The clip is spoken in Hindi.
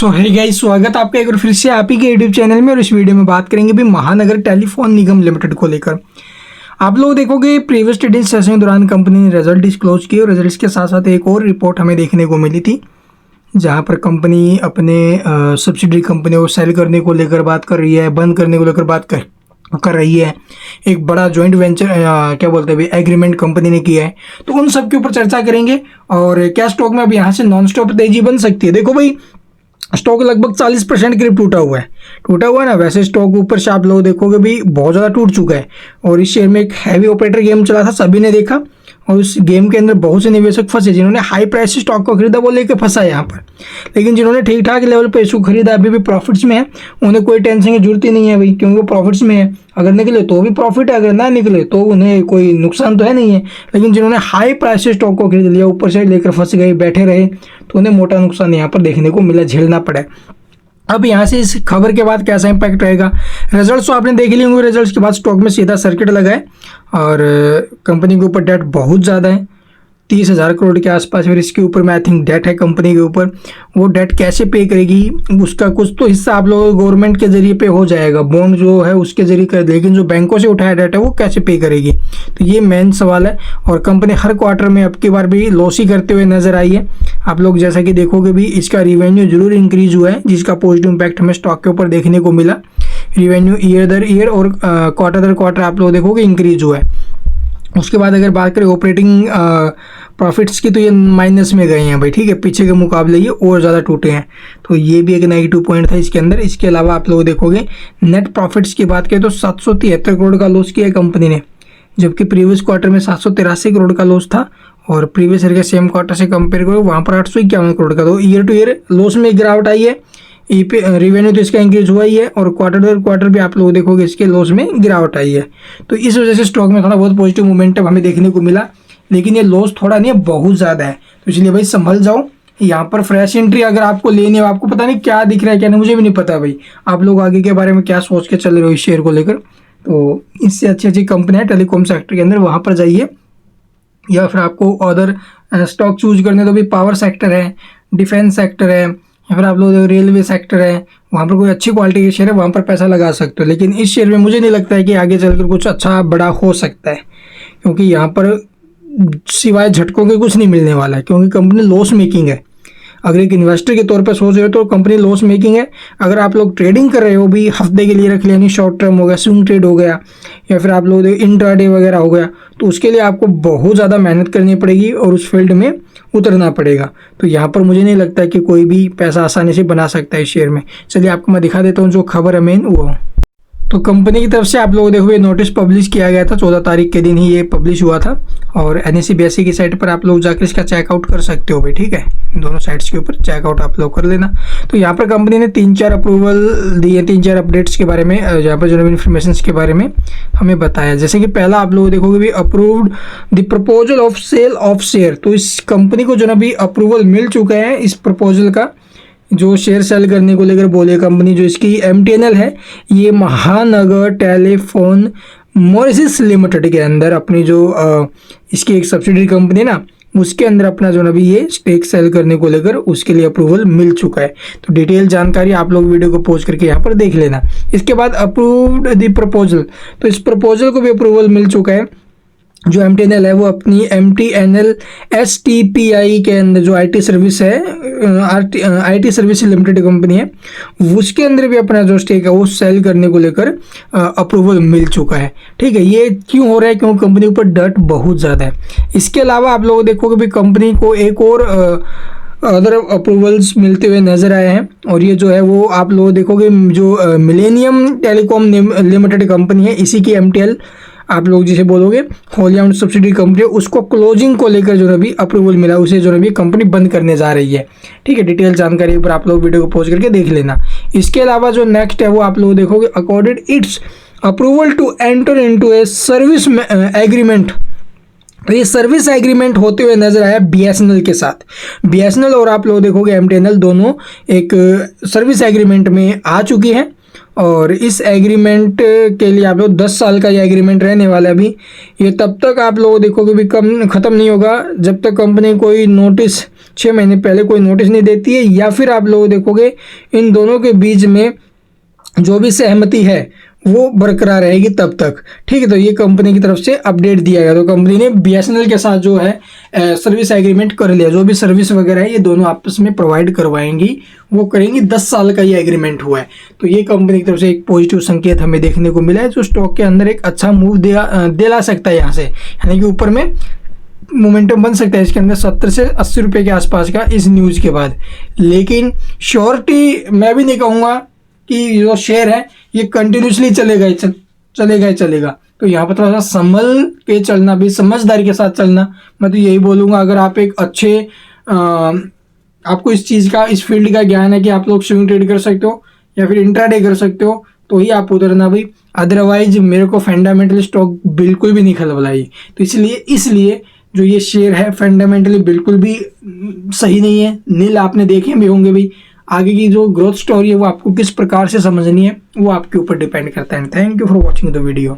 सो है गाइस, स्वागत आपका एक बार फिर से आप ही के यूट्यूब चैनल में। और इस वीडियो में बात करेंगे भी महानगर टेलीफोन निगम लिमिटेड को लेकर। आप लोग देखोगे प्रीवियस ट्रेडिंग सेशन के दौरान कंपनी ने रिजल्ट डिस्क्लोज किए और रिजल्ट्स के साथ साथ एक और रिपोर्ट हमें देखने को मिली थी, जहां पर कंपनी अपने सब्सिडरी कंपनियों को सेल करने को लेकर बात कर रही है, बंद करने को लेकर बात कर रही है। एक बड़ा जॉइंट वेंचर क्या बोलते हैं भाई एग्रीमेंट कंपनी ने किया है। तो उन सब के ऊपर चर्चा करेंगे और क्या स्टॉक में अब यहाँ से नॉन स्टॉप तेजी बन सकती है। देखो भाई, स्टॉक लगभग 40% करीब टूटा हुआ है ना। वैसे स्टॉक ऊपर से आप लोग देखोगे भी बहुत ज़्यादा टूट चुका है और इस शेयर में एक हैवी ऑपरेटर गेम चला था, सभी ने देखा और उस गेम के अंदर बहुत से निवेशक फंसे। जिन्होंने हाई प्राइस से स्टॉक को खरीदा वो लेके फंसा है यहाँ पर, लेकिन जिन्होंने ठीक ठाक लेवल पे इसको खरीदा अभी भी प्रॉफिट्स में है, उन्हें कोई टेंशन की जरूरत ही नहीं है भाई, क्योंकि वो प्रॉफिट्स में है। अगर निकले तो भी प्रॉफिट है, अगर ना निकले तो उन्हें कोई नुकसान तो है नहीं है। लेकिन जिन्होंने हाई प्राइस से स्टॉक को खरीद लिया, ऊपर से लेकर फंस गए, बैठे रहे, तो उन्हें मोटा नुकसान यहाँ पर देखने को मिला, झेलना पड़ा। अब यहाँ से इस खबर के बाद कैसा इंपैक्ट रहेगा, रिजल्ट्स तो आपने देख लिए होंगे। रिजल्ट्स के बाद स्टॉक में सीधा सर्किट लगा है और कंपनी के ऊपर डेट बहुत ज़्यादा है, 30,000 करोड़ के आसपास। फिर इसके ऊपर में आई थिंक डेट है कंपनी के ऊपर। वो डेट कैसे पे करेगी, उसका कुछ तो हिस्सा आप लोगों गवर्नमेंट के जरिए पे हो जाएगा, बॉन्ड जो है उसके जरिए कर, लेकिन जो बैंकों से उठाया डेट है वो कैसे पे करेगी, तो ये मेन सवाल है। और कंपनी हर क्वार्टर में अब की बार भी लॉस ही करते हुए नजर आई है। आप लोग जैसा कि देखोगे भी इसका रिवेन्यू जरूर इंक्रीज हुआ है, जिसका पॉजिटिव इंपैक्ट हमें स्टॉक के ऊपर देखने को मिला। रिवेन्यू ईयर दर ईयर और क्वार्टर दर क्वार्टर आप लोग देखोगे इंक्रीज हुआ है। उसके बाद अगर बात करें ऑपरेटिंग प्रॉफिट्स की, तो ये माइनस में गए हैं भाई, ठीक है, पीछे के मुकाबले ये और ज़्यादा टूटे हैं, तो ये भी एक नेगेटिव पॉइंट था इसके अंदर। इसके अलावा आप लोग देखोगे नेट प्रॉफिट्स की बात करें तो 773 करोड़ का लॉस किया है कंपनी ने, जबकि प्रीवियस क्वार्टर में 783 करोड़ का लॉस था और प्रीवियस ईयर के सेम क्वार्टर से कंपेयर करो वहाँ पर 851 करोड़ का। तो ईयर टू ईयर लॉस में गिरावट आई है। रिवेन्यू तो इसका इंक्रीज हुआ ही है और क्वार्टर दर क्वार्टर भी आप लोग देखोगे इसके लॉस में गिरावट आई है। तो इस वजह से स्टॉक में थोड़ा बहुत पॉजिटिव मोमेंटम हमें देखने को मिला, लेकिन ये लॉस थोड़ा नहीं है, बहुत ज़्यादा है। तो इसलिए भाई संभल जाओ। यहाँ पर फ्रेश एंट्री अगर आपको लेनी है, आपको पता नहीं क्या दिख रहा है क्या नहीं, मुझे भी नहीं पता भाई, आप लोग आगे के बारे में क्या सोच के चल रहे हो इस शेयर को लेकर। तो इससे अच्छी अच्छी कंपनी है टेलीकॉम सेक्टर के अंदर, वहाँ पर जाइए। या फिर आपको अदर स्टॉक चूज करने तो भी पावर सेक्टर है, डिफेंस सेक्टर है, या फिर आप लोग रेलवे सेक्टर है, वहाँ पर कोई अच्छी क्वालिटी के शेयर है, वहाँ पर पैसा लगा सकते हो। लेकिन इस शेयर में मुझे नहीं लगता है कि आगे चलकर कुछ अच्छा बड़ा हो सकता है, क्योंकि यहाँ पर सिवाय झटकों के कुछ नहीं मिलने वाला है, क्योंकि कंपनी लॉस मेकिंग है। अगर एक इन्वेस्टर के तौर पर सोच रहे हो तो कंपनी लॉस मेकिंग है। अगर आप लोग ट्रेडिंग कर रहे हो भी, हफ्ते के लिए रख लिया, नहीं शॉर्ट टर्म हो गया, स्विंग ट्रेड हो गया, या फिर आप लोग इंट्राडे वगैरह हो गया, तो उसके लिए आपको बहुत ज़्यादा मेहनत करनी पड़ेगी और उस फील्ड में उतरना पड़ेगा। तो यहाँ पर मुझे नहीं लगता है कि कोई भी पैसा आसानी से बना सकता है इस शेयर में। चलिए आपको मैं दिखा देता हूँ जो खबर है मेन वो। तो कंपनी की तरफ से आप लोग देखो ये नोटिस पब्लिश किया गया था, 14 तारीख के दिन ही ये पब्लिश हुआ था और NSE BSE की साइट पर आप लोग जाकर इसका चेकआउट कर सकते हो भाई, ठीक है, दोनों साइट्स के ऊपर चेकआउट आप लोग कर लेना। तो यहाँ पर कंपनी ने 3-4 अप्रूवल दिए, 3-4 अपडेट्स के बारे में, यहाँ पर जो इन्फॉर्मेशन के बारे में हमें बताया। जैसे कि पहला आप लोग देखोगे भी approved the proposal of sale of share. तो इस कंपनी को जो ना भी अप्रूवल मिल चुका है इस प्रपोजल का, जो शेयर सेल करने को लेकर बोले कंपनी। जो इसकी MTNL है, ये महानगर टेलीफोन मॉरिशस लिमिटेड के अंदर अपनी जो इसकी एक सब्सिडरी कंपनी है ना, उसके अंदर अपना जो ना भी ये स्टेक सेल करने को लेकर उसके लिए अप्रूवल मिल चुका है। तो डिटेल जानकारी आप लोग वीडियो को पॉज करके यहाँ पर देख लेना। इसके बाद अप्रूव्ड द प्रपोजल, तो इस प्रपोजल को भी अप्रूवल मिल चुका है। जो MTNL है वो अपनी MTNL STPI के अंदर जो IT सर्विस है, IT सर्विस लिमिटेड कंपनी है, उसके अंदर भी अपना जो स्टेक है वो सेल करने को लेकर अप्रूवल मिल चुका है, ठीक है। ये क्यों हो रहा है, क्योंकि कंपनी के ऊपर डट बहुत ज़्यादा है। इसके अलावा आप लोग देखोगे भी कंपनी को एक और अदर अप्रूवल्स मिलते हुए नजर आए हैं, और ये जो है वो आप लोग देखोगे जो मिलेनियम टेलीकॉम लिमिटेड कंपनी है, इसी की MTL आप लोग जिसे बोलोगे होली ओन्ड सब्सिडरी कंपनी, उसको क्लोजिंग को लेकर जो है भी अप्रूवल मिला, उसे जो है भी कंपनी बंद करने जा रही है, ठीक है। डिटेल जानकारी पर आप लोग वीडियो को पॉज करके देख लेना। इसके अलावा जो नेक्स्ट है वो आप लोग देखोगे according its approval to enter into a service agreement. तो ये सर्विस एग्रीमेंट होते हुए नजर आया BSNL के साथ। BSNL और आप लोग देखोगे MTNL दोनों एक सर्विस एग्रीमेंट में आ चुकी है और इस एग्रीमेंट के लिए आप लोग 10 साल का ये एग्रीमेंट रहने वाला है। अभी ये तब तक आप लोग देखोगे भी कम ख़त्म नहीं होगा जब तक कंपनी कोई नोटिस 6 महीने पहले कोई नोटिस नहीं देती है, या फिर आप लोग देखोगे इन दोनों के बीच में जो भी सहमति है वो बरकरार रहेगी तब तक। ठीक है, तो ये कंपनी की तरफ से अपडेट दिया गया। तो कंपनी ने BSNL के साथ जो है सर्विस एग्रीमेंट कर लिया। जो भी सर्विस वगैरह है ये दोनों आपस में प्रोवाइड करवाएंगी, वो करेंगी। 10 साल का ये एग्रीमेंट हुआ है। तो ये कंपनी की तरफ से एक पॉजिटिव संकेत हमें देखने को मिला है, जो स्टॉक के अंदर एक अच्छा मूव दिला सकता है यहाँ से, यानी कि ऊपर में मोमेंटम बन सकता है इसके अंदर 70 से 80 रुपये के आसपास का इस न्यूज़ के बाद। लेकिन श्योरिटी मैं भी नहीं कहूँगा कि जो शेयर है ये कंटिन्यूसली चलेगा। तो यहाँ पर थोड़ा सा संभल के चलना, भी समझदारी के साथ चलना। मैं तो यही बोलूँगा, अगर आप एक अच्छे आपको इस चीज़ का, इस फील्ड का ज्ञान है कि आप लोग स्विंग ट्रेड कर सकते हो या फिर इंट्राडे कर सकते हो, तो ही आप उतरना भाई। अदरवाइज मेरे को फंडामेंटली स्टॉक बिल्कुल भी नहीं खलबलाई। तो इसलिए जो ये शेयर है फंडामेंटली बिल्कुल भी सही नहीं है। नील आपने देखे भी होंगे भाई। आगे की जो ग्रोथ स्टोरी है वो आपको किस प्रकार से समझनी है वो आपके ऊपर डिपेंड करता है। Thank you for watching the video.